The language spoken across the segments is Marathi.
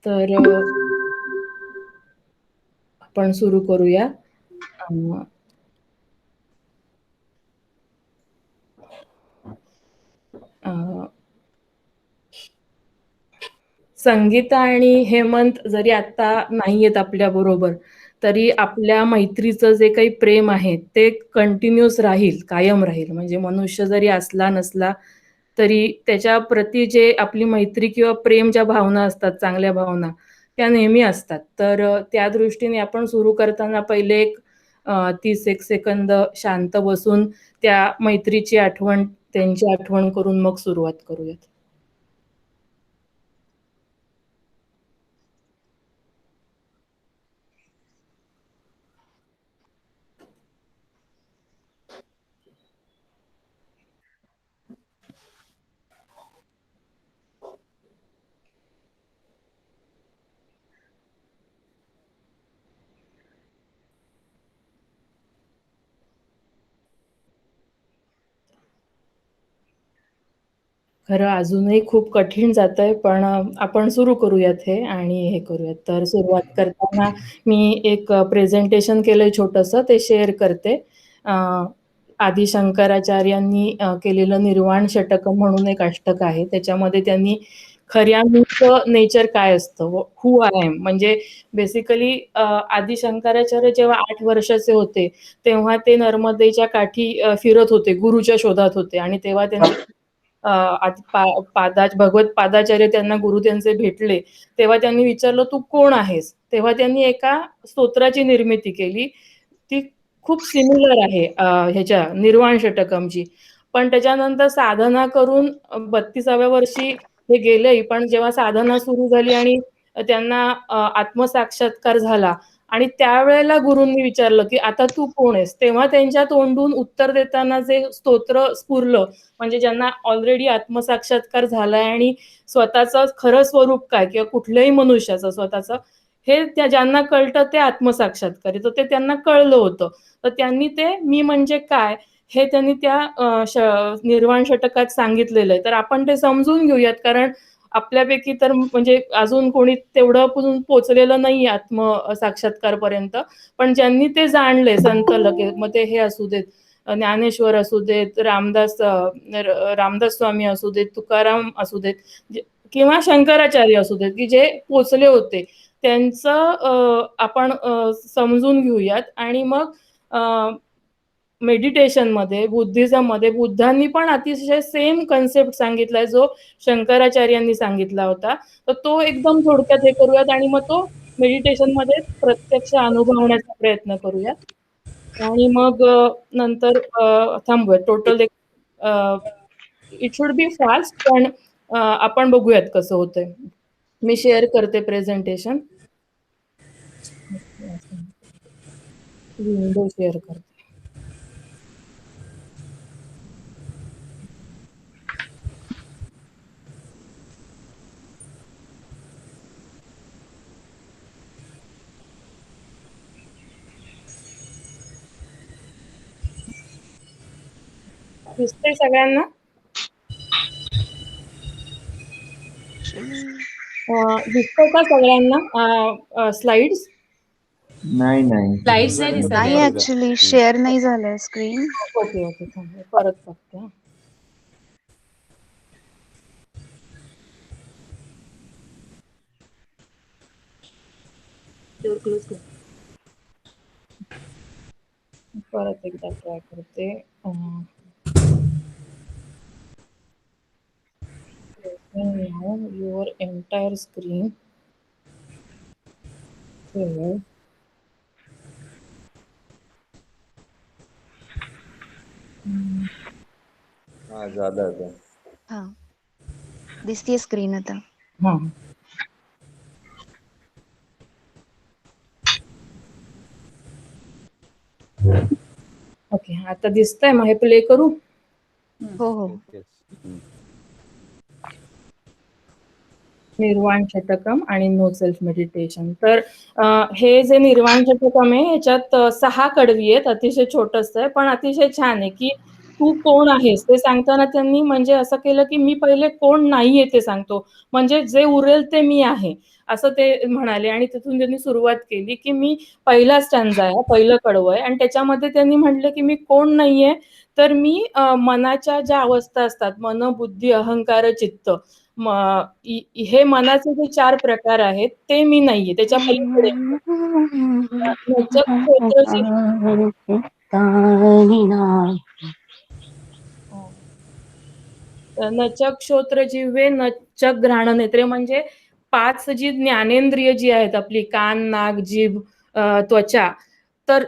तर आपण सुरू करूया. संगीता आणि हेमंत जरी आता नाहीयेत आपल्या बरोबर, तरी आपल्या मैत्रीचं जे काही प्रेम आहे ते कंटिन्यूस राहील, कायम राहील. म्हणजे मनुष्य जरी असला नसला तरी त्याच्या प्रती जे आपली मैत्री किंवा प्रेम ज्या भावना असतात, चांगल्या भावना, त्या नेहमी असतात. तर त्या दृष्टीने आपण सुरू करताना पहिले एक 30 एक सेकंद शांत बसून त्या मैत्रीची आठवण, त्यांची आठवण करून मग सुरुवात करूयात. खरं अजूनही खूप कठीण जातंय, पण आपण सुरू करूयात हे आणि हे करूयात. तर सुरुवात करताना मी एक प्रेझेंटेशन केलंय छोटंसं, ते शेअर करते. अ, आदी शंकराचार्यांनी केलेलं निर्वाण षटकम म्हणून एक अष्टक आहे. त्याच्यामध्ये त्यांनी खऱ्या मीचं नेचर काय असतं, हू आय एम, म्हणजे बेसिकली आदी शंकराचार्य जेव्हा 8 वर्षाचे होते, तेव्हा ते नर्मदेच्या काठी फिरत होते, गुरुच्या शोधात होते आणि तेव्हा त्यांचे भगवत पादाचार्य त्यांना गुरु त्यांचे भेटले. तेव्हा त्यांनी विचारलं, तू कोण आहेस? तेव्हा त्यांनी एका स्तोत्राची निर्मिती केली. ती खूप सिमिलर आहे ह्याच्या निर्वाण षटकमची. पण त्याच्यानंतर साधना करून 32व्या वर्षी हे गेलेही, पण जेव्हा साधना सुरू झाली आणि त्यांना आत्मसाक्षात्कार झाला आणि त्यावेळेला गुरूंनी विचारलं, की आता तू कोण आहेस? तेव्हा त्यांच्या तोंडून उत्तर देताना जे स्तोत्र स्फुरलं, म्हणजे ज्यांना ऑलरेडी आत्मसाक्षात्कार झालाय आणि स्वतःचं खरं स्वरूप काय किंवा कुठल्याही मनुष्याचं स्वतःचं हे त्या ज्यांना कळतं ते आत्मसाक्षात्कार आहे. तर ते त्यांना कळलं होतं. तर त्यांनी ते मी म्हणजे काय हे त्यांनी त्या निर्वाण षटकात सांगितलेलं आहे. तर आपण ते समजून घेऊयात, कारण आपल्यापैकी तर म्हणजे अजून कोणी तेवढं पोहोचलेलं नाही आत्मसाक्षात्कारपर्यंत. पण ज्यांनी ते जाणले संत लगेच, मग ते हे असू देत, ज्ञानेश्वर असू देत, रामदास स्वामी असू देत, तुकाराम असू देत किंवा शंकराचार्य असू देत, की जे पोचले होते त्यांचं आपण समजून घेऊयात. आणि मग मेडिटेशनमध्ये, बुद्धिझममध्ये बुद्धांनी पण अतिशय सेम कन्सेप्ट सांगितलाय जो शंकराचार्यांनी सांगितला होता. तर तो एकदम थोडक्यात हे करूयात आणि मग तो मेडिटेशनमध्ये प्रत्यक्ष अनुभवण्याचा प्रयत्न करूयात. आणि मग नंतर थांबूयात. Total it should be fast, पण आपण बघूयात कसं होतंय. मी शेअर करते प्रेझेंटेशन. विंडो शेअर करते. दिसतंय सगळ्यांना? दिसतंय का सगळ्यांना स्लाइड्स? नाही स्लाइड्स नाही दिसत नाही, आहे. ऍक्च्युली शेअर नाही झालंय स्क्रीन. ओके ओके, थांब परत बघते. क्लोज कर. परत एकदा ट्राय करते. Your entire screen. हा झालं आता. हा, दिसतीये स्क्रीन आता. हा, ओके, आता दिसतंय. मग हे प्ले करू? हो हो. निर्वाण षटकम आणि नो सेल्फ मेडिटेशन. तर हे जे निर्वाण षटकम आहे ह्याच्यात 6 कडवी आहेत. अतिशय छोटंसं आहे, पण अतिशय छान आहे. की तू कोण आहेस ते सांगताना त्यांनी म्हणजे असं केलं, की मी पहिले कोण नाहीये ते सांगतो, म्हणजे जे उरेल ते मी आहे. असं ते म्हणाले. आणि तिथून त्यांनी सुरुवात केली की मी पहिला स्टॅन्झा आहे, पहिलं कडवं आहे, आणि त्याच्यामध्ये त्यांनी म्हटलं की मी कोण नाहीये, तर मी मनाच्या ज्या अवस्था असतात, मन, बुद्धी, अहंकार, चित्त, हे मनाचे जे 4 प्रकार आहेत ते मी नाहीये, त्याच्या पलीकडे नचक क्षेत्र नचक श्रोत्र जिव्हे नचक घ्राण नेत्रे, म्हणजे 5 जी ज्ञानेंद्रिय जी आहेत आपली, कान, नाक, जीभ, त्वचा, तर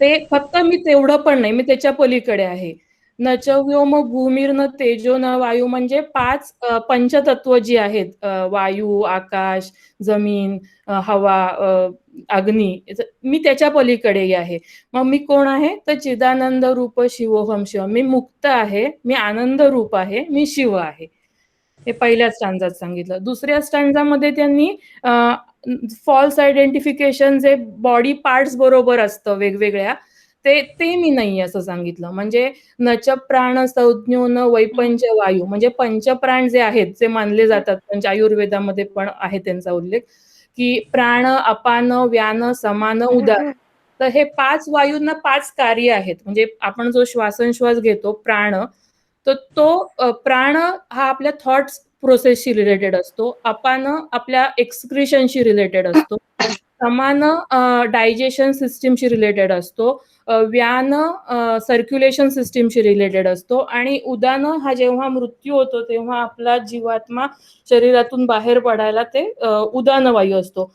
ते फक्त मी तेवढं पण नाही, मी त्याच्या पलीकडे आहे. न च व्योम भूमीर न तेजो न वायू, म्हणजे 5 पंचतत्व जी आहेत, वायू, आकाश, जमीन, हवा, अग्नी, मी त्याच्या पलीकडे आहे. मग मी कोण आहे, तर चिदानंद रूप शिवोहम शिव, मी मुक्त आहे, मी आनंद रूप आहे, मी शिव आहे. हे पहिल्या स्टॅन्झात सांगितलं. दुसऱ्या स्टॅन्झामध्ये त्यांनी फॉल्स आयडेंटिफिकेशन जे बॉडी पार्ट्स बरोबर असतं वेगवेगळ्या, ते ते मी नाही असं सांगितलं. म्हणजे नच प्राण संज्ञो न वैपंच वायू, म्हणजे पंचप्राण जे आहेत, जे मानले जातात, म्हणजे आयुर्वेदामध्ये पण आहे त्यांचा उल्लेख, की प्राण, अपान, व्यान, समान, उदान. तर हे 5 वायूंना 5 कार्य आहेत. म्हणजे आपण जो श्वासोच्छ्वास घेतो प्राण, तर तो प्राण हा आपल्या थॉट्स प्रोसेसशी रिलेटेड असतो. अपान आपल्या एक्सक्रिशनशी रिलेटेड असतो. समान डायजेशन सिस्टीमशी रिलेटेड असतो. व्यान सर्क्युलेशन सिस्टीमशी रिलेटेड असतो. आणि उदान हा जेव्हा मृत्यू होतो तेव्हा आपला जीवात्मा शरीरातून बाहेर पडायला ते उदान वायू असतो.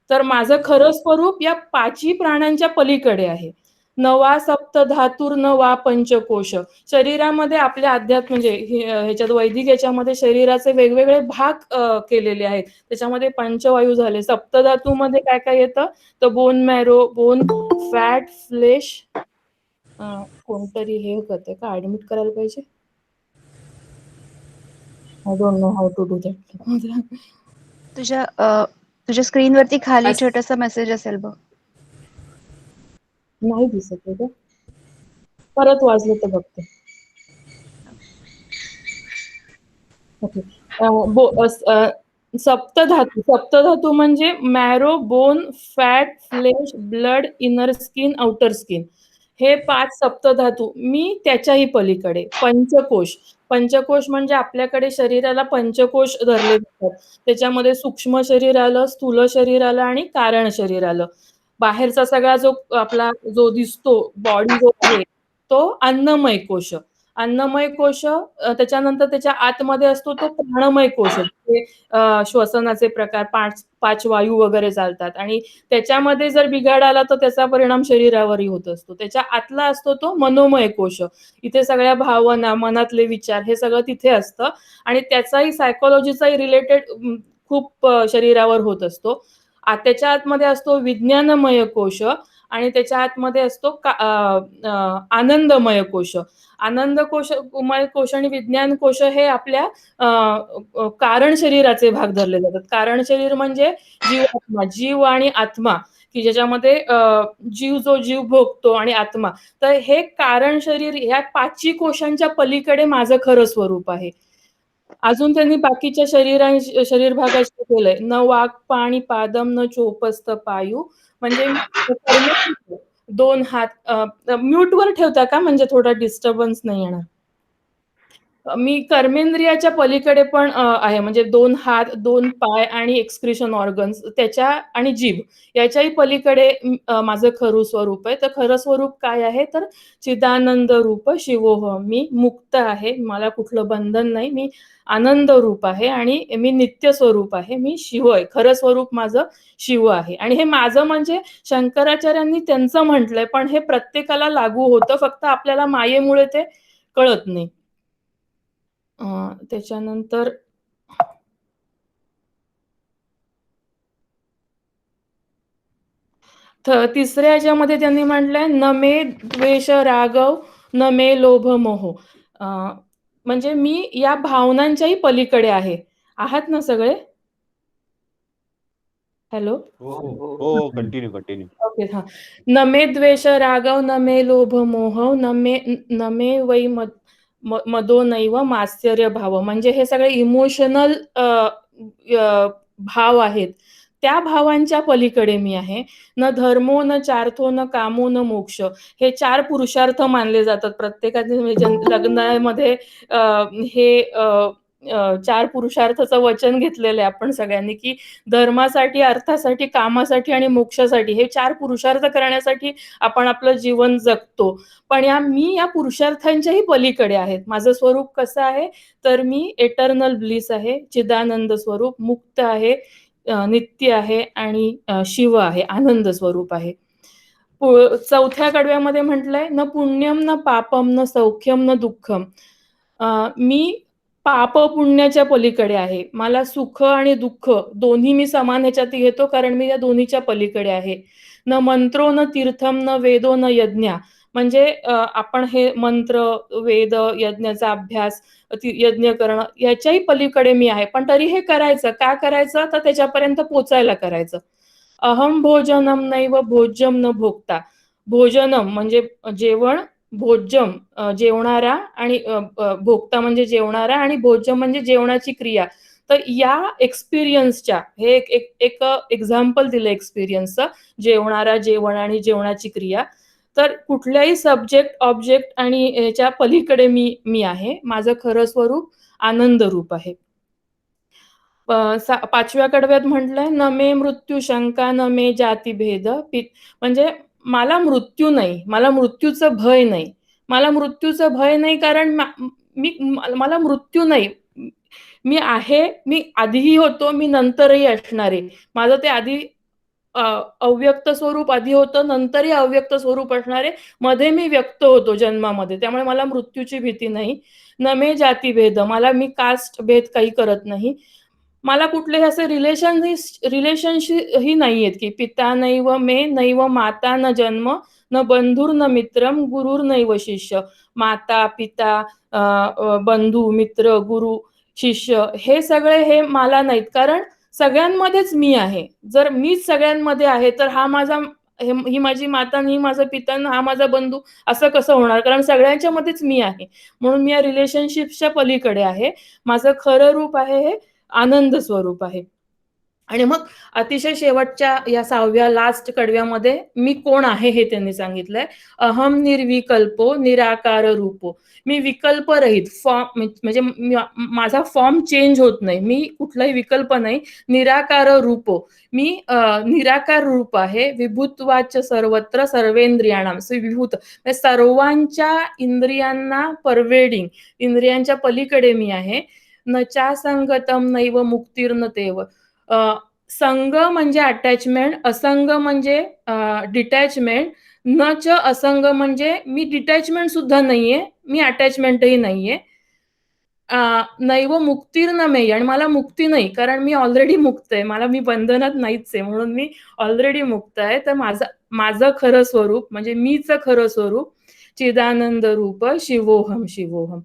तर माझं खरं स्वरूप या 5ही प्राणांच्या पलीकडे आहे. नवा सप्त धातुर नवा पंचकोश, शरीरामध्ये आपल्या अध्यात्म, म्हणजे ह्याच्यात वैदिक याच्यामध्ये शरीराचे वेगवेगळे भाग केलेले आहेत. त्याच्यामध्ये पंचवायू झाले. सप्तधातूमध्ये काय काय येतं, तर bone marrow, bone, fat, flesh, कोणतरी हे करते का, ऍडमिट करायला पाहिजे. I don't know how to do that. तुझ्या स्क्रीनवरती खाली छोटासा मेसेज असेल बघ. नाही दिसत आहे का, परत वाजलं तर बघते. ओके. सप्तधातू म्हणजे marrow, bone, fat, flesh, blood, inner skin, outer skin, हे 5 सप्तधातू. मी त्याच्याही पलीकडे. पंचकोश म्हणजे आपल्याकडे शरीराला पंचकोश धरले जातात. त्याच्यामध्ये सूक्ष्म शरीर आलं, स्थूल शरीर आलं आणि कारण शरीर आलं. बाहेरचा सगळा जो आपला जो दिसतो बॉडी जो आहे, तो अन्नमय कोश. अन्नमय कोश, त्याच्यानंतर त्याच्या आतमध्ये असतो तो प्राणमय कोश, जे श्वसनाचे प्रकार, 5 वायू वगैरे चालतात. आणि त्याच्यामध्ये जर बिघाड आला तर त्याचा परिणाम शरीरावरही होत असतो. त्याच्या आतला असतो तो मनोमय कोश. इथे सगळ्या भावना, मनातले विचार, हे सगळं तिथे असतं. आणि त्याचाही सायकोलॉजीचाही रिलेटेड खूप शरीरावर होत असतो. त्याच्या आतमध्ये असतो विज्ञानमय कोश, आणि त्याच्या आतमध्ये असतो आनंदमय कोश. आनंदमय कोश आणि विज्ञान कोश हे आपल्या कारण शरीराचे भाग धरले जातात. कारण शरीर म्हणजे जीव आणि आत्मा, की ज्याच्यामध्ये जीव भोगतो आणि आत्मा. तर हे कारण शरीर, ह्या 5ही कोशांच्या पलीकडे माझं खरं स्वरूप आहे. अजून त्यांनी बाकीच्या शरीर भागाशी केलंय. न वाक पाणी पादम न चोपस्त पायू, म्हणजे 2 हात, म्यूटवर ठेवता का, म्हणजे थोडा डिस्टर्बन्स नाही येणार. मी कर्मेंद्रियाच्या पलीकडे पण आहे, म्हणजे 2 हात, 2 पाय आणि एक्सक्रिशन ऑर्गन्स त्याच्या, आणि जीभ याच्याही पलीकडे माझं खरं स्वरूप आहे. तर खरं स्वरूप काय आहे, तर चिदानंद रूप शिवोहम, मी मुक्त आहे, मला कुठलं बंधन नाही, मी आनंद रूप आहे आणि मी नित्य स्वरूप आहे, मी शिव आहे. खरं स्वरूप माझं शिव आहे. आणि हे माझं म्हणजे शंकराचार्यांनी त्यांचं म्हटलंय, पण हे प्रत्येकाला लागू होतं, फक्त आपल्याला मायेमुळे ते कळत नाही. त्याच्यानंतर तिसऱ्या ह्याच्यामध्ये त्यांनी म्हटलंय, न मे द्वेष रागव न मे लोभ मोह, म्हणजे मी या भावनांच्याही पलीकडे आहे. आहात ना सगळे? हॅलो, हो, कंटिन्यू. ओके. हा. न मे द्वेष रागव न मे लोभ मोह न मे वै मदो नैव मात्सर्य भाव, म्हणजे हे सगळे इमोशनल भाव आहेत त्या भावांच्या पलीकडे मी आहे. न धर्मो न चार्थो न कामो न मोक्ष, हे 4 पुरुषार्थ मानले जातात प्रत्येकाचे लग्नामध्ये. हे 4 पुरुषार्थाचं वचन घेतलेलं आहे आपण सगळ्यांनी, की धर्मासाठी, अर्थासाठी, कामासाठी आणि मोक्षासाठी हे 4 पुरुषार्थ करण्यासाठी आपण आपलं जीवन जगतो. पण मी या पुरुषार्थांच्याही पलीकडे आहेत. माझं स्वरूप कसं आहे, तर मी एटर्नल ब्लिस आहे, चिदानंद स्वरूप, मुक्त आहे, नित्य आहे आणि शिव आहे, आनंद स्वरूप आहे. चौथ्या कडव्यामध्ये म्हटलंय, न पुण्यम न पापम न सौख्यम न दुःखम. मी पाप पुण्याच्या पलीकडे आहे. मला सुख आणि दुःख दोन्ही मी समान ह्याच्यात घेतो, कारण मी या दोन्हीच्या पलीकडे आहे. न मंत्रो न तीर्थम न वेदो न यज्ञ, म्हणजे आपण हे मंत्र, वेद, यज्ञाचा अभ्यास, यज्ञ करणं याच्याही पलीकडे मी आहे. पण तरी हे करायचं का करायचं, तर त्याच्यापर्यंत पोचायला करायचं. अहम भोजनम नैव भोज्यम न भोगता. भोजनम म्हणजे जेवण, भोज्यम जेवणारा, आणि भोगता म्हणजे जेवणारा, आणि भोज्यम म्हणजे जेवणाची क्रिया. तर या एक्सपिरियन्सच्या हे एक एक्झाम्पल दिलं एक्सपिरियन्सचं, जेवणारा, जेवण आणि जेवणाची क्रिया. तर कुठल्याही सब्जेक्ट, ऑब्जेक्ट आणि याच्या पलीकडे मी आहे. माझं खरं स्वरूप आनंद रूप आहे. 5व्या कडव्यात म्हटलंय, न मे मृत्यू शंका न मे जाती भेद, म्हणजे मला मृत्यू नाही, मला मृत्यूचं भय नाही. मला मृत्यूचं भय नाही कारण मला मृत्यू नाही. मी आहे, मी आधीही होतो, मी नंतरही असणार आहे. माझं ते आधी अव्यक्त स्वरूप आधी होतं, नंतरही अव्यक्त स्वरूप असणार आहे. मध्ये मी व्यक्त होतो जन्मामध्ये, त्यामुळे मला मृत्यूची भीती नाही. न मे जाती भेद, मी कास्ट भेद काही करत नाही. मला कुठलेही असे रिलेशनशिप ही नाहीयेत, की पिता नैव मे नैव माता न जन्म न बंधुर न मित्रम गुरुर नैव शिष्य. माता, पिता, बंधू, मित्र, गुरु, शिष्य हे सगळे हे मला नाहीत, कारण सगळ्यांमध्येच मी आहे. जर मीच सगळ्यांमध्ये आहे, तर ही माझी माता, ही माझा पिता, हा माझा बंधू असं कसं होणार, कारण सगळ्यांच्या मध्येच मी आहे. म्हणून मी या रिलेशनशिपच्या पलीकडे आहे. माझं खरं रूप आहे हे आनंद स्वरूप आहे. आणि मग अतिशय शेवटच्या या 6व्या लास्ट कडव्यामध्ये मी कोण आहे हे त्यांनी सांगितलंय. अहम निर्विकल्पो निराकार रूपो, मी विकल्परहित, फॉर्म म्हणजे माझा फॉर्म चेंज होत नाही, मी कुठलाही विकल्प नाही. निराकार रूपो, मी निराकार रूप आहे. विभूतवाच सर्वत्र सर्वेंद्रियाणाम, विभूत म्हणजे सर्वांच्या इंद्रियांना परवेडिंग, इंद्रियांच्या पलीकडे मी आहे. न चा संगतम नैव मुक्तीर्न तेव, संग म्हणजे अटॅचमेंट, असंग म्हणजे डिटॅचमेंट, न च असंग म्हणजे मी डिटॅचमेंट सुद्धा नाहीये, मी अटॅचमेंटही नाहीये. नैव मुक्तीर्न मेय, आणि मला मुक्ती नाही, कारण मी ऑलरेडी मुक्त आहे. मी बंधनात नाहीच आहे, म्हणून मी ऑलरेडी मुक्त आहे. तर माझं खरं स्वरूप म्हणजे मीच खरं स्वरूप चिदानंद रूप शिवोहम शिवोहम.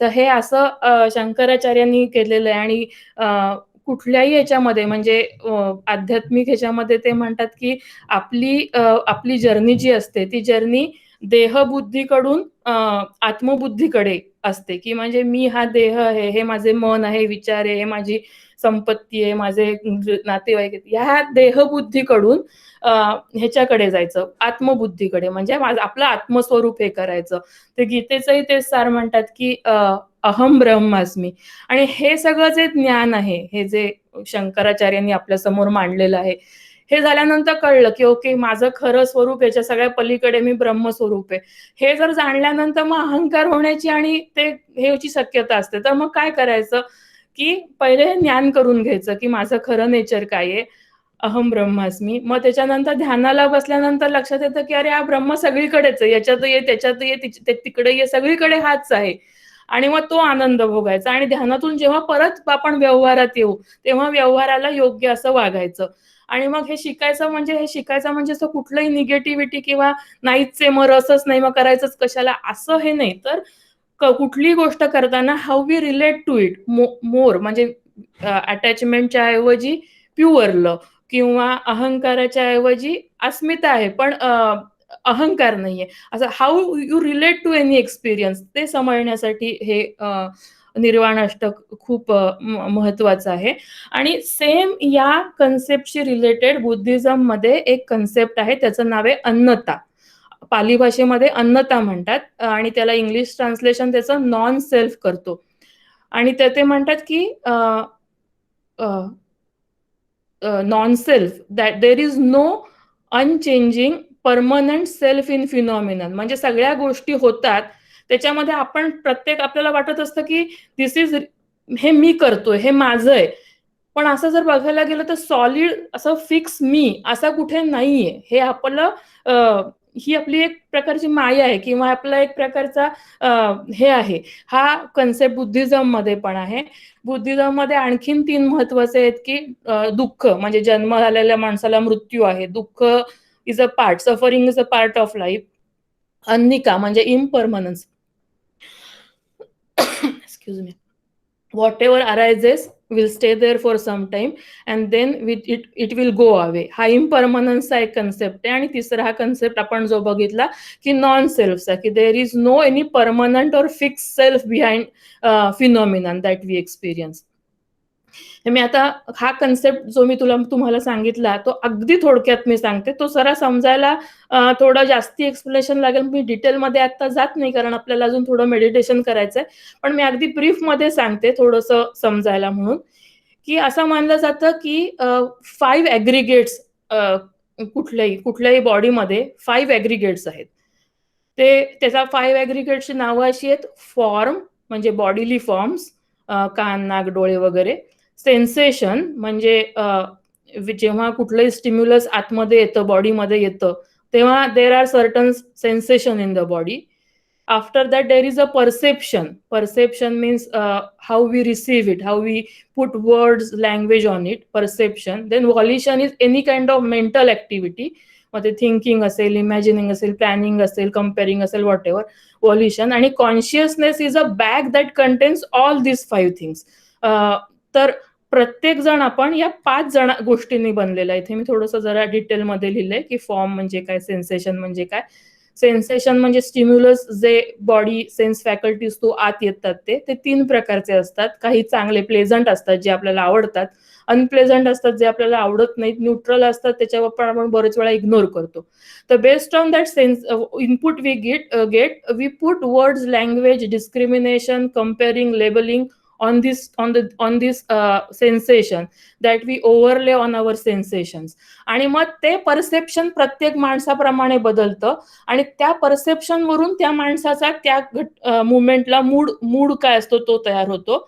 तर हे असं शंकराचार्यांनी केलेलं आहे. आणि कुठल्याही याच्यामध्ये म्हणजे आध्यात्मिक ह्याच्यामध्ये ते म्हणतात, की आपली जर्नी जी असते ती जर्नी देहबुद्धीकडून आत्मबुद्धीकडे असते, की म्हणजे मी हा देह आहे, हे माझे मन आहे, विचार आहे, हे माझी संपत्ती आहे, माझे नातेवाईक आहेत, ह्या देहबुद्धीकडून ह्याच्याकडे जायचं, आत्मबुद्धीकडे, म्हणजे आपलं आत्मस्वरूप हे करायचं. ते गीतेचंही तेच सार म्हणतात, की अहम ब्रह्मास्मी. आणि हे सगळं जे ज्ञान आहे, हे जे शंकराचार्यांनी आपल्या समोर मांडलेलं आहे, हे झाल्यानंतर कळलं, की ओके, माझं खरं स्वरूप याच्या सगळ्या पलीकडे मी ब्रह्मस्वरूप आहे. हे जर जाणल्यानंतर मग अहंकार होण्याची आणि ह्याची शक्यता असते. तर मग काय करायचं, की पहिले ज्ञान करून घ्यायचं, की माझं खरं नेचर काय आहे, अहम ब्रह्मास्मी. मग त्याच्यानंतर ध्यानाला बसल्यानंतर लक्षात येतं, की अरे हा ब्रह्म सगळीकडेच आहे, याच्यात ये, त्याच्यात ये, तिकडे ये, सगळीकडे हाच आहे. आणि मग तो आनंद भोगायचा. आणि ध्यानातून जेव्हा परत आपण व्यवहारात येऊ, तेव्हा व्यवहाराला योग्य असं वागायचं. आणि मग हे शिकायचं म्हणजे असं कुठलंही निगेटिव्हिटी किंवा नाहीच आहे, मग रसच नाही, मग करायचंच कशाला, असं हे नाही. तर कुठलीही गोष्ट करताना how we relate to it more, म्हणजे अटॅचमेंटच्या ऐवजी प्युअर लव, किंवा अहंकाराच्या ऐवजी अस्मिता आहे पण अहंकार नाहीये, असं how you relate to any experience, ते समजण्यासाठी हे निर्वाण अष्टक खूप महत्वाचं आहे. आणि सेम या कन्सेप्टशी रिलेटेड बुद्धिझम मध्ये एक कन्सेप्ट आहे, त्याचं नाव आहे अन्नता. पाली भाषेमध्ये अन्नता म्हणतात आणि त्याला इंग्लिश ट्रान्सलेशन त्याचं नॉन सेल्फ करतो. आणि ते म्हणतात की non self, that there is no unchanging permanent self in phenomenon. म्हणजे सगळ्या गोष्टी होतात त्याच्यामध्ये आपण प्रत्येक आपल्याला वाटत असतं की दिस इज, हे मी करतोय, हे माझं आहे. पण असं जर बघायला गेलं तर सॉलिड असं फिक्स मी असं कुठे नाहीये. हे आपलं ही आपली एक प्रकारची माया आहे किंवा आपला एक प्रकारचा हे आहे. हा कन्सेप्ट बुद्धिझम मध्ये पण आहे. बुद्धिझम मध्ये आणखीन 3 महत्वाचे आहेत की दुःख म्हणजे जन्म झालेल्या माणसाला मृत्यू आहे, दुःख is a part, suffering is a part of life. अन्निका म्हणजे impermanence, excuse me, whatever arises will stay there for some time and then it will go away. हा इम्परमनन्सचा एक कन्सेप्ट आहे. आणि तिसरा हा कन्सेप्ट आपण जो बघितला की नॉन सेल्फचा, की there is no any permanent और fix self behind phenomenon that we experience. मी आता हा कन्सेप्ट जो मी तुम्हाला सांगितला तो अगदी थोडक्यात मी सांगते, तो जरा समजायला थोडं जास्ती एक्सप्लेनेशन लागेल. मी डिटेलमध्ये आता जात नाही कारण आपल्याला अजून थोडं मेडिटेशन करायचंय, पण मी अगदी ब्रीफ मध्ये सांगते थोडंसं समजायला म्हणून. की असं मानलं जातं की 5 ऍग्रिगेट्स, कुठल्याही बॉडीमध्ये 5 ऍग्रिगेट्स आहेत. त्याचा 5 ऍग्रिगेट्सची नावं अशी आहेत: फॉर्म म्हणजे बॉडीली फॉर्म्स, कान, नाक, डोळे वगैरे. सेन्सेशन म्हणजे जेव्हा कुठलंही स्टिम्युलस आतमध्ये येतं, बॉडीमध्ये येतं, तेव्हा there are certain sensation in the body. After that there is a perception. Perception means how we receive it, how we put words, language on it, perception. Then volition is any kind of mental activity, मध्ये थिंकिंग असेल, इमॅजिनिंग असेल, प्लॅनिंग असेल, कम्पेअरिंग असेल, व्हॉट एव्हर, व्हॉल्युशन. आणि consciousness is a bag that contains all this 5 things. तर प्रत्येक जण आपण या 5 गोष्टींनी बनलेला आहे. इथे मी थोडंसं जरा डिटेलमध्ये लिहिलंय की फॉर्म म्हणजे काय, सेन्सेशन म्हणजे काय. सेन्सेशन म्हणजे स्टिम्युलस, जे बॉडी सेन्स फॅकल्टीज तो आत येतात ते 3 प्रकारचे असतात. काही चांगले प्लेझंट असतात जे आपल्याला आवडतात, अनप्लेझंट असतात जे आपल्याला आवडत नाहीत, न्यूट्रल असतात त्याच्यावर पण आपण बरेच वेळा इग्नोर करतो. तर based on that sense input we get we put words, language, discrimination, comparing, labelling on this sensation that we overlay on our sensations. आणि मग ते परसेप्शन प्रत्येक माणसाप्रमाणे बदलतं आणि त्या परसेप्शन वरून त्या माणसाचा त्या मुवमेंटला मूड काय असतो तो तयार होतो.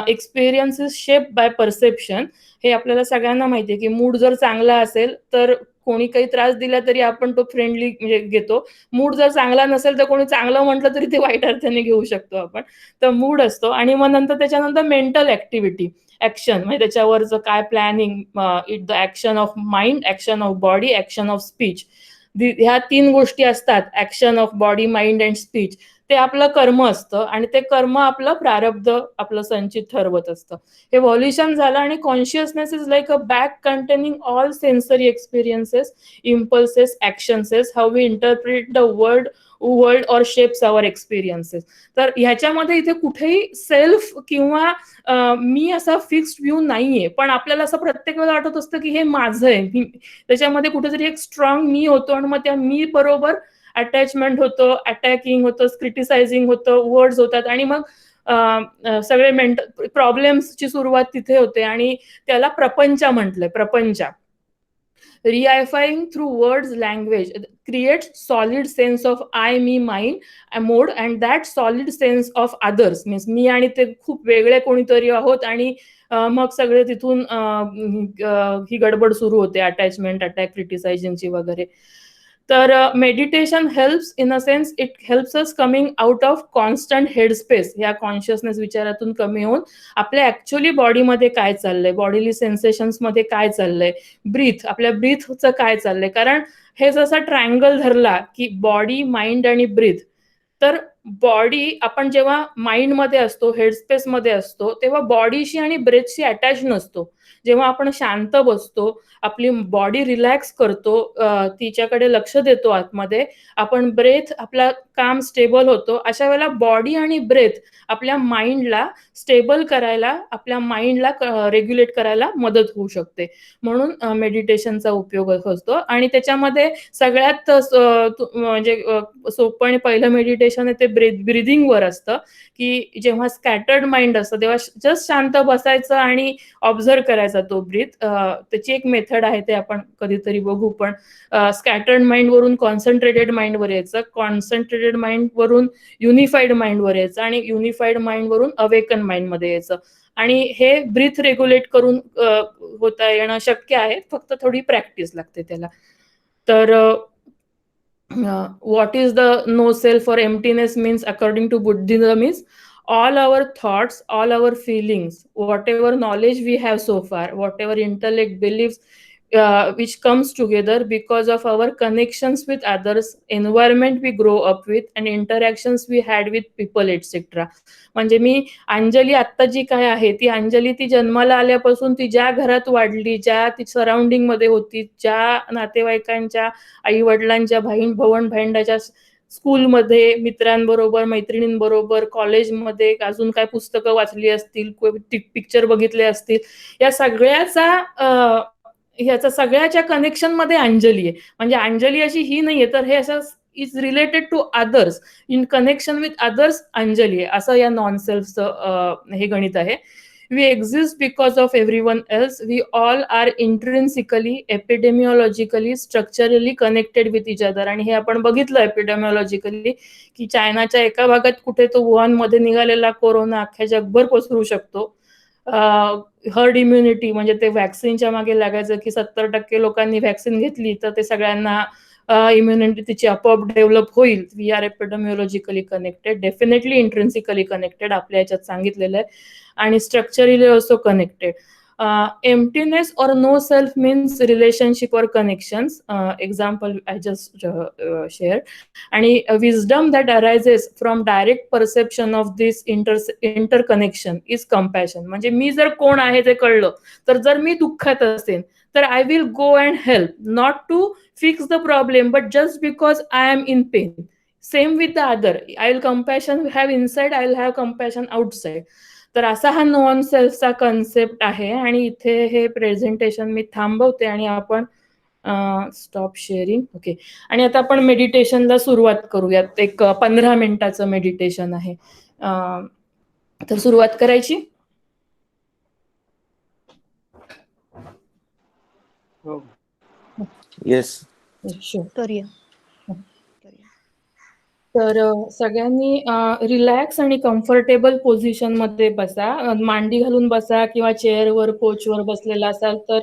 Experience is shape by perception. हे आपल्याला सगळ्यांना माहिती आहे की मूड जर चांगला असेल तर कोणी काही त्रास दिला तरी आपण तो फ्रेंडली म्हणजे घेतो. मूड जर चांगला नसेल तर कोणी चांगलं म्हटलं तरी ते वाईट अर्थाने घेऊ शकतो आपण. तर मूड असतो. आणि मग नंतर त्याच्यानंतर मेंटल ऍक्टिव्हिटी, ऍक्शन म्हणजे त्याच्यावरचं काय planning, it the action of mind, action of body, action of speech. ह्या 3 गोष्टी असतात, action of body, mind and speech. ते आपलं कर्म असतं आणि ते कर्म आपलं प्रारब्ध, आपलं संचित ठरवत असतं. हे व्हॉल्युशन झालं. आणि consciousness is like a bag containing all sensory experiences, impulses, actions, how we interpret the world और शेप्स आवर एक्सपिरियन्सेस. तर ह्याच्यामध्ये इथे कुठेही सेल्फ किंवा मी असा फिक्स्ड व्ह्यू नाहीये, पण आपल्याला असं प्रत्येक वेळेला वाटत असतं की हे माझं आहे. त्याच्यामध्ये कुठेतरी एक स्ट्रॉंग मी होतो आणि मग त्या मी बरोबर अटॅचमेंट होतं, अटॅकिंग होतं, क्रिटिसायझिंग होतं, वर्ड्स होतात आणि मग सगळे मेंटल प्रॉब्लेम्सची सुरुवात तिथे होते. आणि त्याला प्रपंच म्हटलंय. प्रपंच reifying through words, language creates solid sense of I, me, mine, mode, and that solid sense of others means मी आणि ते खूप वेगळे कोणीतरी आहोत. आणि मग सगळे तिथून ही गडबड सुरू होते, अटॅचमेंट, अटॅक, क्रिटिसायझिंगची वगैरे. तर meditation helps in a sense, it helps us coming out of constant head space. ह्या कॉन्शियसनेस विचारातून कमी होऊन आपल्या ऍक्च्युअली बॉडीमध्ये काय चाललंय, बॉडीली सेन्सेशन्स मध्ये काय चाललंय, ब्रीथ, आपल्या ब्रीथचं काय चाललंय. कारण हे जसा ट्रायंगल धरला की बॉडी, माइंड आणि ब्रीथ, तर बॉडी आपण जेव्हा माइंड मध्ये असतो, हेडस्पेस मध्ये असतो, तेव्हा बॉडीशी आणि ब्रेथशी अटॅच नसतो. जेव्हा आपण शांत बसतो, आपली बॉडी रिलॅक्स करतो, तिच्याकडे लक्ष देतो आतमध्ये, आपण ब्रेथ आपला काम स्टेबल होतो. अशा वेळेला बॉडी आणि ब्रेथ आपल्या माइंडला स्टेबल करायला, आपल्या माइंडला रेग्युलेट करायला मदत होऊ शकते. म्हणून मेडिटेशनचा उपयोग असतो आणि त्याच्यामध्ये सगळ्यात म्हणजे सोपं आणि पहिलं मेडिटेशन आहे ते ब्रीदिंगवर असतं, की जेव्हा स्कॅटर्ड माइंड असतं तेव्हा जस्ट शांत बसायचं आणि ऑब्झर्व करायचा तो ब्रीथ. त्याची एक मेथड आहे, ते आपण कधीतरी बघू. पण स्कॅटर्ड माइंडवरून कॉन्सन्ट्रेटेड माइंडवर यायचं, कॉन्सन्ट्रेटेड माइंडवरून युनिफाईड माइंडवर यायचं आणि युनिफाईड माइंडवरून अवेकन माइंडमध्ये यायचं. आणि हे ब्रीथ रेग्युलेट करून होता येणं शक्य आहे, फक्त थोडी प्रॅक्टिस लागते त्याला. तर what is the no self or emptiness means according to Buddhism is all our thoughts, all our feelings, whatever knowledge we have so far, whatever intellect beliefs which comes together because of our connections with others, environment we grow up with, and interactions we had with people, etc. म्हणजे मी अंजली आत्ता जी काय आहे ती अंजली, ती जन्माला आल्यापासून ती ज्या घरात वाढली, ज्या ती सराउंडिंग मध्ये होती, ज्या नातेवाईकांच्या, आई वडिलांच्या, भावंड भाईंडाच्या, स्कूलमध्ये मित्रांबरोबर, मैत्रिणींबरोबर, कॉलेजमध्ये अजून काय पुस्तकं वाचली असतील, पिक्चर बघितले असतील, ह्याचा सगळ्याच्या कनेक्शन मध्ये अंजली आहे. म्हणजे अंजली अशी ही नाहीये, तर हे असं is related to others, in connection with others अंजली आहे, असं या नॉन सेल्फचं हे गणित आहे. We exist because of everyone else. We all are intrinsically, epidemiologically, structurally connected with each other. आणि हे आपण बघितलं एपिडेमिओलॉजिकली, की चायनाच्या एका भागात कुठे तो वुहानमध्ये निघालेला कोरोना अख्ख्या जगभर पसरू शकतो. हर्ड इम्युनिटी म्हणजे ते व्हॅक्सिनच्या मागे लागायचं, की 70% लोकांनी व्हॅक्सिन घेतली तर ते सगळ्यांना इम्युनिटी तिची आपोआप डेव्हलप होईल. We are epidemiologically connected, definitely intrinsically connected, आपल्या याच्यात सांगितलेलं आहे, आणि स्ट्रक्चरली ऑल्सो कनेक्टेड. एम्प्टीनेस और नो सेल्फ मीन्स रिलेशनशिप और connections. Example I just share. आणि wisdom that arises from direct perception of this interconnection is compassion. म्हणजे मी जर कोण आहे ते कळलं, तर जर मी दुःखात असेल तर I will go and help, not to fix the problem, but just because I am in pain. Same with the other. I will compassion have inside, I will have compassion outside. तर असा हा नॉन सेल्फचा कन्सेप्ट आहे. आणि इथे हे प्रेझेंटेशन मी थांबवते आणि आपण स्टॉप शेअरिंग. ओके. आणि आता आपण मेडिटेशनला सुरुवात करूयात. एक 15 मिनिटाचं मेडिटेशन आहे. तर सुरुवात करायची. येस. शुअर. करूया. तर सगळ्यांनी रिलॅक्स आणि कम्फर्टेबल पोझिशन मध्ये बसा. मांडी घालून बसा किंवा चेअरवर, कोचवर बसलेला असाल तर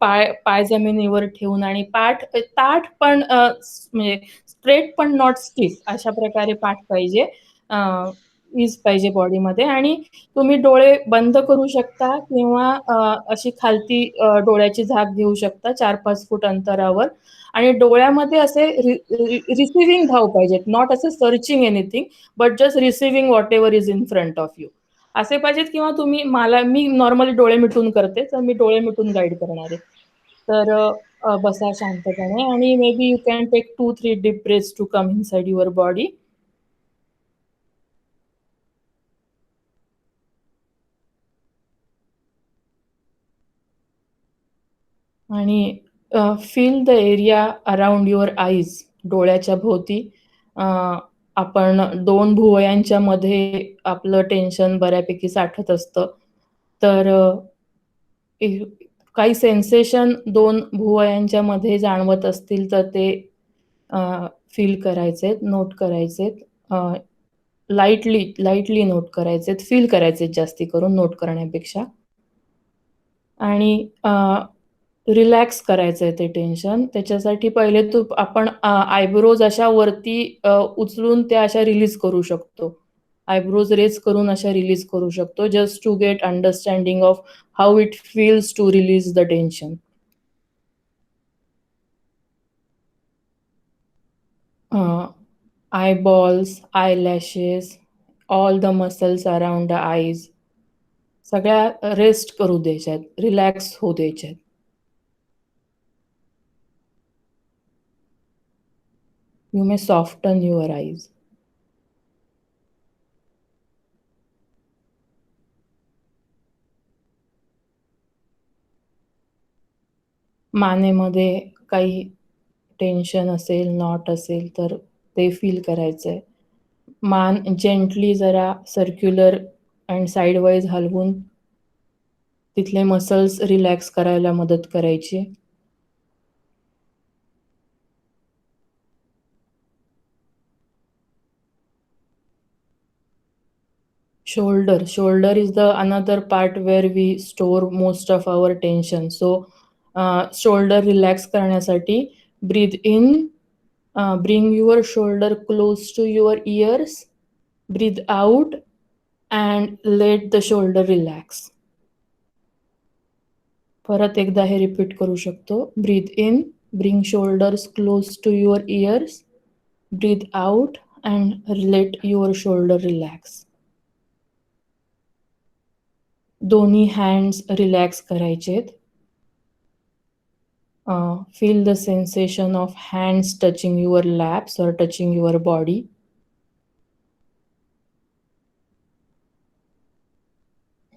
पाय जमिनीवर ठेवून, आणि ताठ पण म्हणजे स्ट्रेट पण नॉट स्टिफ, अशा प्रकारे पाठ पाहिजे, ईज पाहिजे बॉडीमध्ये. आणि तुम्ही डोळे बंद करू शकता किंवा अशी खालती डोळ्याची झाक घेऊ शकता 4-5 फूट अंतरावर. आणि डोळ्यामध्ये असे रिसिव्हिंग भाव पाहिजेत, नॉट असे searching anything, but just receiving what ever is in front of you असे पाहिजेत. किंवा मी नॉर्मली डोळे मिटून करते, तर मी डोळे मिटून गाईड करणार आहे. तर बसा शांतपणे आणि maybe you can take 2-3 deep breaths to come inside your body. आणि feel the area around your eyes. डोळ्याच्या भोवती आपण 2 भुवयांच्या मध्ये आपलं टेन्शन बऱ्यापैकी साठत असतं. तर काही सेन्सेशन 2 भुवयांच्या मध्ये जाणवत असतील तर ते फील करायचेत, नोट करायचेत, लाईटली नोट करायचेत, फील करायचेत जास्ती करून नोट करण्यापेक्षा. आणि रिलॅक्स करायचंय ते टेन्शन. त्याच्यासाठी पहिले आपण आयब्रोज अशा वरती उचलून त्या अशा रिलीज करू शकतो. आयब्रोज रेज करून अशा रिलीज करू शकतो, just to get understanding of how it feels to release the tension. eyeballs, eyelashes, all the muscles around the eyes, सगळ्या रेस्ट करू द्यायच्यात, रिलॅक्स होऊ द्यायच्यात. You may soften your eyes. मानेमध्ये काही टेन्शन असेल, नॉट असेल तर ते फील करायचंय. मान जेंटली जरा सर्क्युलर अँड साइडवाईज हलवून तिथले मसल्स रिलॅक्स करायला मदत करायची. Shoulder is the another part where we store most of our tension. So shoulder relax करण्यासाठी breathe in, bring your shoulder close to your ears, breathe out and let the shoulder relax. परत एकदा हे रिपीट करू शकतो. breathe in, bring shoulders close to your ears, breathe out and let your shoulder relax. दोन्ही हँड्स रिलॅक्स करायचेत. Feel the sensation of hands touching your lapse or touching your body.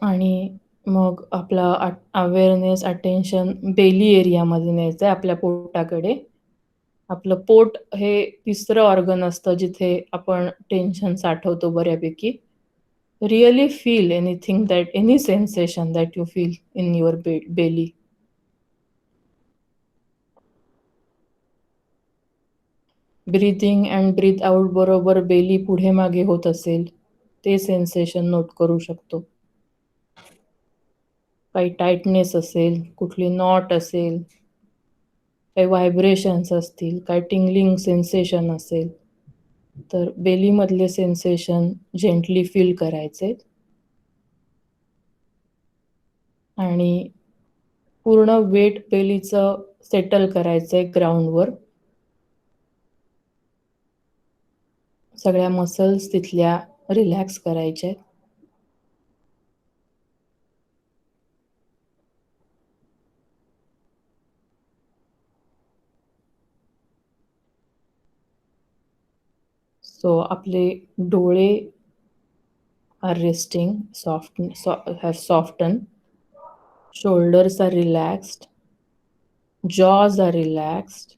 आणि मग आपला अवेअरनेस, अटेन्शन बेली एरियामध्ये न्यायचं आहे, आपल्या पोटाकडे. आपलं पोट हे तिसरं ऑर्गन असतं जिथे आपण टेन्शन साठवतो बऱ्यापैकी. Really feel anything that, any sensation that you feel in your belly. Breathing and breath out बरोबर बेली पुढे मागे होत असेल ते सेन्सेशन नोट करू शकतो. काही टाईटनेस असेल, कुठली नॉट असेल, काही व्हायब्रेशन्स असतील, काही टिंगलिंग सेन्सेशन असेल तर बेलीमधले सेन्सेशन जेंटली फील करायचे आणि पूर्ण वेट बेलीचं सेटल करायचंय ग्राउंडवर. सगळ्या मसल्स तिथल्या रिलॅक्स करायच्या. सो आपले डोळे are resting, have softened, shoulders are relaxed, jaws are relaxed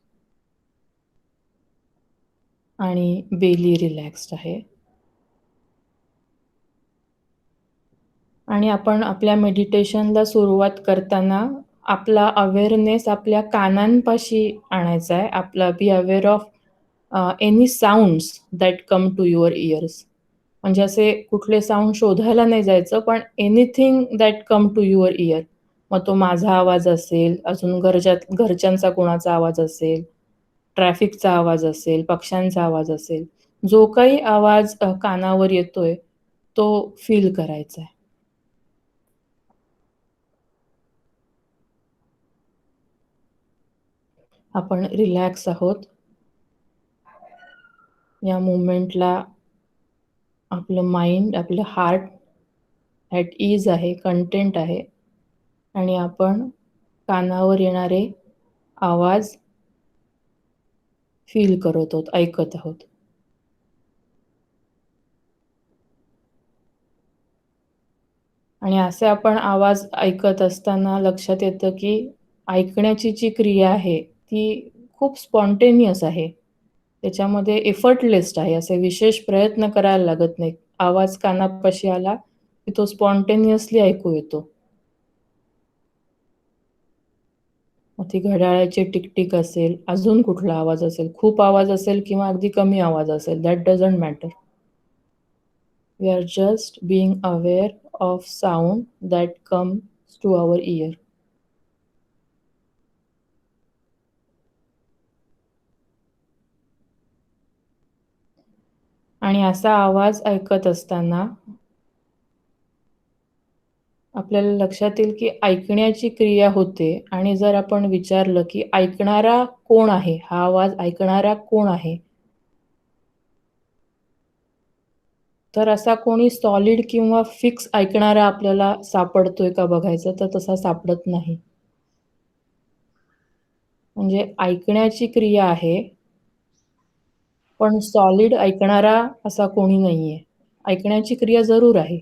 आणि बेली रिलॅक्स्ड आहे. आणि आपण आपल्या मेडिटेशनला सुरुवात करताना आपला अवेअरनेस आपल्या कानांपाशी आणायचा आहे. आपला be aware of any sounds that come to your ears. म्हणजे असे कुठले साऊंड शोधायला नाही जायचं, पण anything that come to your ear. मग तो माझा आवाज असेल, अजून घरच्यांचा कोणाचा आवाज असेल, ट्रॅफिकचा आवाज असेल, पक्ष्यांचा आवाज असेल, जो काही आवाज कानावर येतोय तो फील करायचा आहे. आपण रिलॅक्स आहोत. या मुवमेंटला आपलं माइंड, आपलं हार्ट ॲट ईज आहे, कंटेंट आहे आणि आपण कानावर येणारे आवाज फील करत आहोत, ऐकत आहोत. आणि असे आपण आवाज ऐकत असताना लक्षात येतं की ऐकण्याची जी क्रिया आहे ती खूप स्पॉन्टेनियस आहे. त्याच्यामध्ये एफर्टलेस आहे. असे विशेष प्रयत्न करायला लागत नाही. आवाज कानापाशी आला की तो स्पॉन्टेनियसली ऐकू येतो. मग ती घड्याळाची टिकटिक असेल, अजून कुठला आवाज असेल, खूप आवाज असेल किंवा अगदी कमी आवाज असेल, that doesn't matter. We are just being aware of sound that comes to our ear. आणि असा आवाज ऐकत असताना आपल्याला लक्षात येईल की ऐकण्याची क्रिया होते. आणि जर आपण विचारलं की ऐकणारा कोण आहे, हा आवाज ऐकणारा कोण आहे, तर असा कोणी सॉलिड किंवा फिक्स ऐकणारा आपल्याला सापडतोय का बघायचं, तर तसा सापडत नाही. म्हणजे ऐकण्याची क्रिया आहे, पण सॉलिड ऐकणारा असा कोणी नाहीये. ऐकण्याची क्रिया जरूर आहे.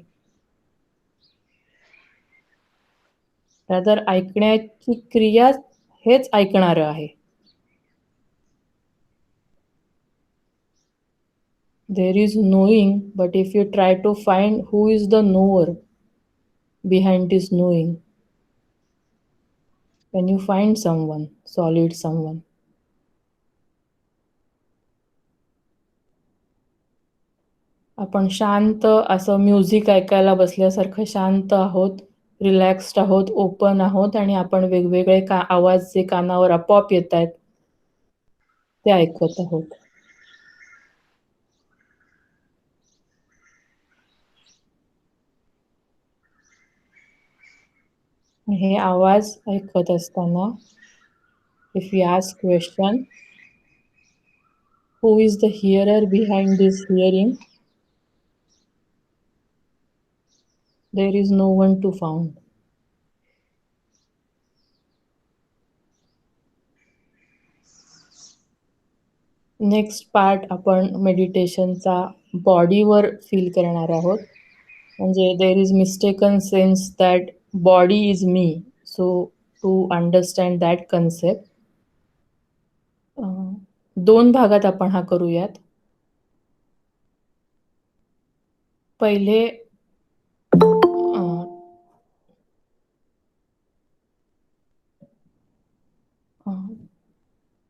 रादर ऐकण्याची क्रिया हेच ऐकणारं आहे. There is knowing, but if you try to find who is the knower behind this knowing, can you find someone, solid someone? आपण शांत असं म्युझिक ऐकायला बसल्यासारखं शांत आहोत, रिलॅक्स्ड आहोत, ओपन आहोत आणि आपण वेगवेगळे आवाज जे कानावर आपोआप येतायत, ते ऐकत आहोत. हे आवाज ऐकत असताना if we ask question, who is the hearer behind this hearing? There is no one to found. Next part आपण मेडिटेशनचा बॉडीवर फील करणार आहोत. म्हणजे there is mistaken sense that body is me. So to understand that concept 2 भागात आपण हा करूयात. पहिले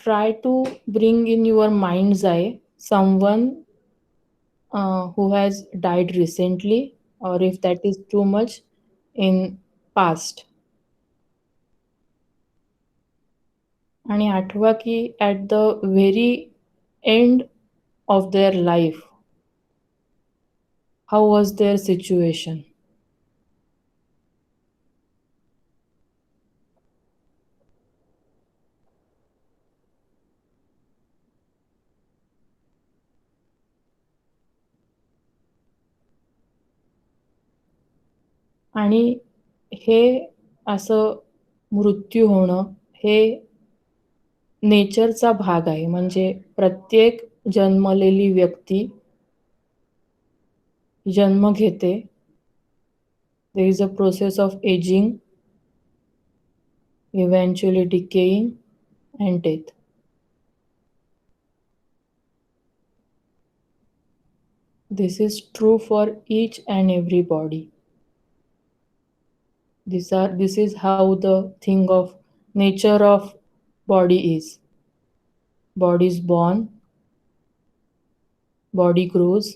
try to bring in your mind's eye someone who has died recently, or if that is too much, in past. आणि आठवा की at the very end of their life, how was their situation? आणि हे असं मृत्यू होणं हे नेचरचा भाग आहे. म्हणजे प्रत्येक जन्मलेली व्यक्ती जन्म घेते. There is a process of aging, eventually decaying and death. This is true for each and every body. This is how the thing of nature of body is. Body is born, body grows.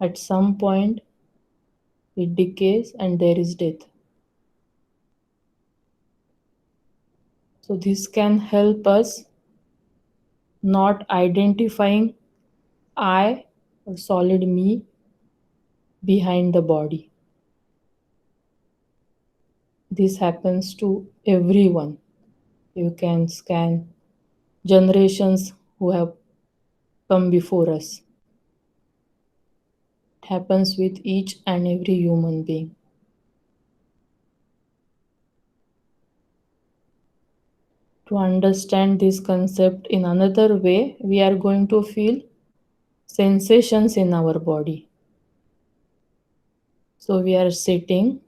At some point, it decays and there is death. So this can help us not identifying I or solid me behind the body. This happens to everyone. You can scan generations who have come before us. It happens with each and every human being. To understand this concept in another way, we are going to feel sensations in our body. So we are sitting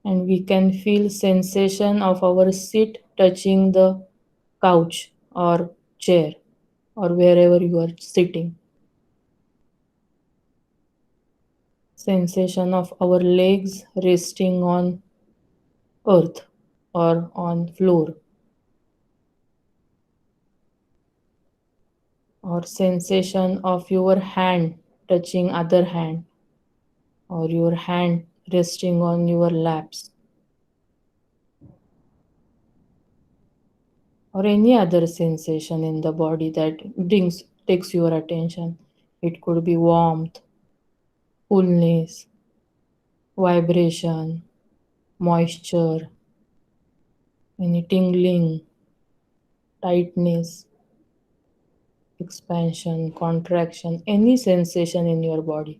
and we can feel sensation of our seat touching the couch or chair or wherever you are sitting. Sensation of our legs resting on earth or on floor. Or sensation of your hand touching other hand or your hand resting on your laps. Or any other sensation in the body that takes your attention. It could be warmth, coolness, vibration, moisture, any tingling, tightness. expansion, contraction, any sensation in your body.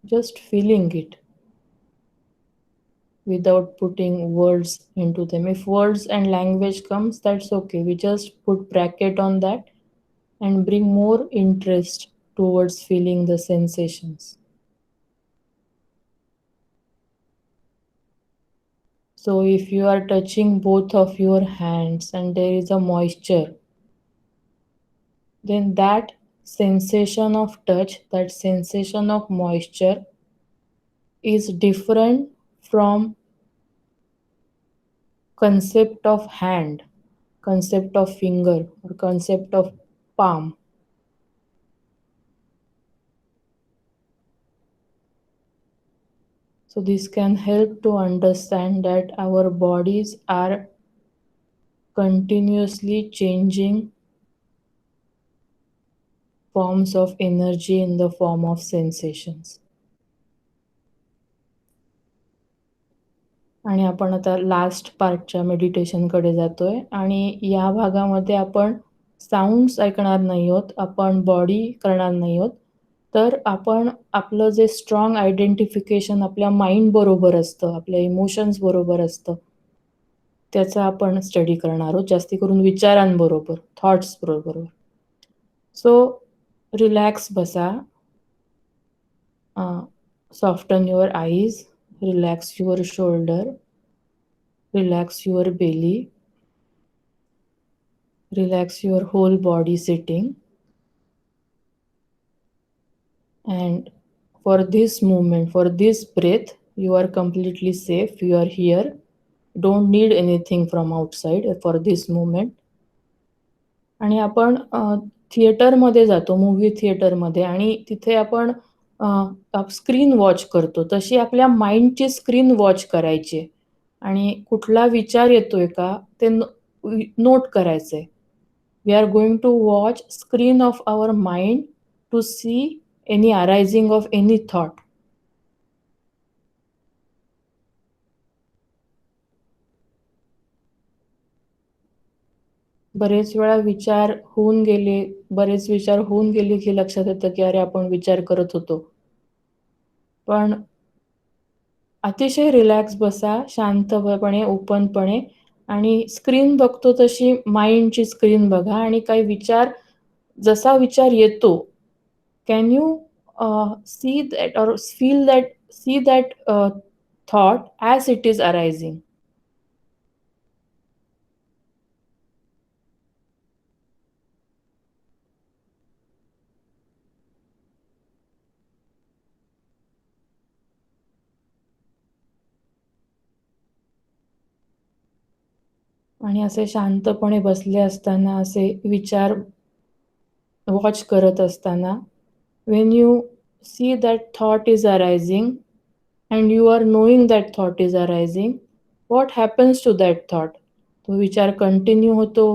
Just feeling it without putting words into them. If words and language comes, that's okay. We just put bracket on that and bring more interest towards feeling the sensations. So if you are touching both of your hands and there is a moisture, then that sensation of touch, that sensation of moisture is different from concept of hand, concept of finger, or concept of palm. So this can help to understand that our bodies are continuously changing forms of energy in the form of sensations. आणि आपण आता लास्ट पार्टच्या मेडिटेशनकडे जातोय आणि या भागामध्ये आपण साऊंड्स ऐकणार नाही आहोत, आपण बॉडी करणार नाही आहोत, तर आपण आपलं जे स्ट्रॉंग आयडेंटिफिकेशन आपल्या माइंड बरोबर असतं, आपल्या इमोशन्स बरोबर असतं, त्याचा आपण स्टडी करणार आहोत, जास्ती करून विचारांबरोबर, थॉट्स बरोबर. सो रिलॅक्स बसा, soften your eyes, relax your shoulder, relax your belly, relax your whole body sitting. And for this movement, for this breath, you are completely safe. You are here. Don't need anything from outside for this movement. आणि आपण थिएटरमध्ये जातो, मूवी थिएटरमध्ये, आणि तिथे आपण स्क्रीन वॉच करतो, तशी आपल्या माइंडची स्क्रीन वॉच करायची आणि कुठला विचार येतोय का ते नोट करायचंय. We are going to watch screen of our mind to see any arising of any thought. बरेच वेळा विचार होऊन गेले की लक्षात येतं की अरे आपण विचार करत होतो. पण अतिशय रिलॅक्स बसा, शांतपणे, ओपनपणे, आणि स्क्रीन बघतो तशी माइंडची स्क्रीन बघा आणि काही विचार, जसा विचार येतो, can you see that or see that thought as it is arising. आणि असे शांतपणे बसले असताना, असे विचार वॉच करत असताना, when you see that thought is arising and you are knowing that thought is arising, what happens to that thought? तो विचार कंटिन्यू होतो,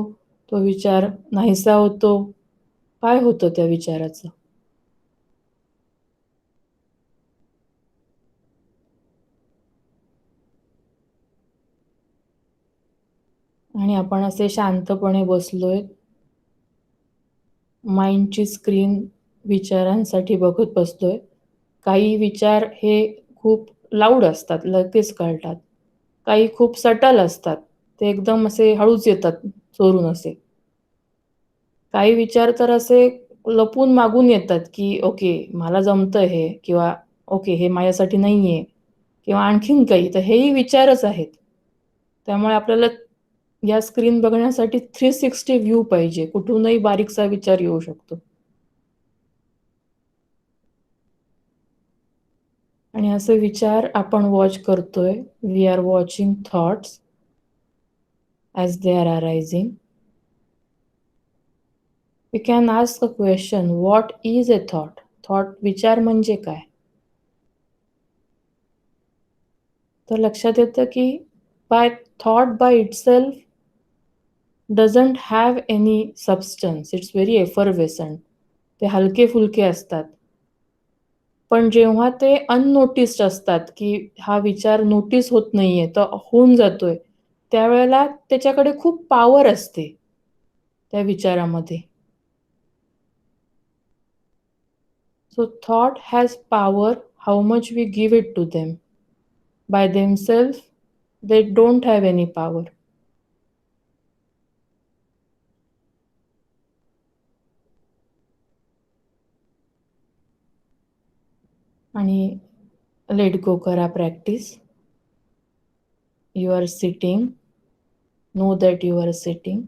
तो विचार नाहीसा होतो, काय होतं त्या विचाराचं? आणि आपण असे शांतपणे बसलोय, माइंडची स्क्रीन विचारांसाठी बघत बसलोय. काही विचार हे खूप लाऊड असतात, लगेच कळतात. काही खूप सटल असतात, ते एकदम असे हळूच येतात, चोरून असे. काही विचार तर असे लपून मागून येतात की ओके मला जमतं हे, किंवा ओके हे माझ्यासाठी नाहीये, किंवा आणखीन काही. तर हेही विचारच आहेत. त्यामुळे आपल्याला या स्क्रीन बघण्यासाठी 360 व्ह्यू पाहिजे, कुठूनही बारीकसा विचार येऊ शकतो. आणि असे विचार आपण वॉच करतोय. We are watching thoughts as they are arising. We can ask a question, what is a thought? Thought, विचार म्हणजे काय? तर लक्षात येतं की thought by itself doesn't have any substance. It's very effervescent. ते हलके फुलके असतात. पण जेव्हा ते अननोटिस्ड असतात, की हा विचार नोटीस होत नाहीये, तर होऊन जातोय, त्यावेळेला त्याच्याकडे खूप पॉवर असते त्या विचारामध्ये. So thought has power how much we give it to them. By themselves, they don't have any power. आणि लेट गो करा practice. You are sitting. Know that you are sitting.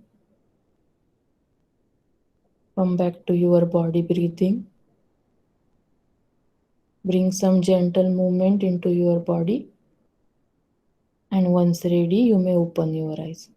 Come back to your body breathing. Bring some gentle movement into your body. And once ready, you may open your eyes.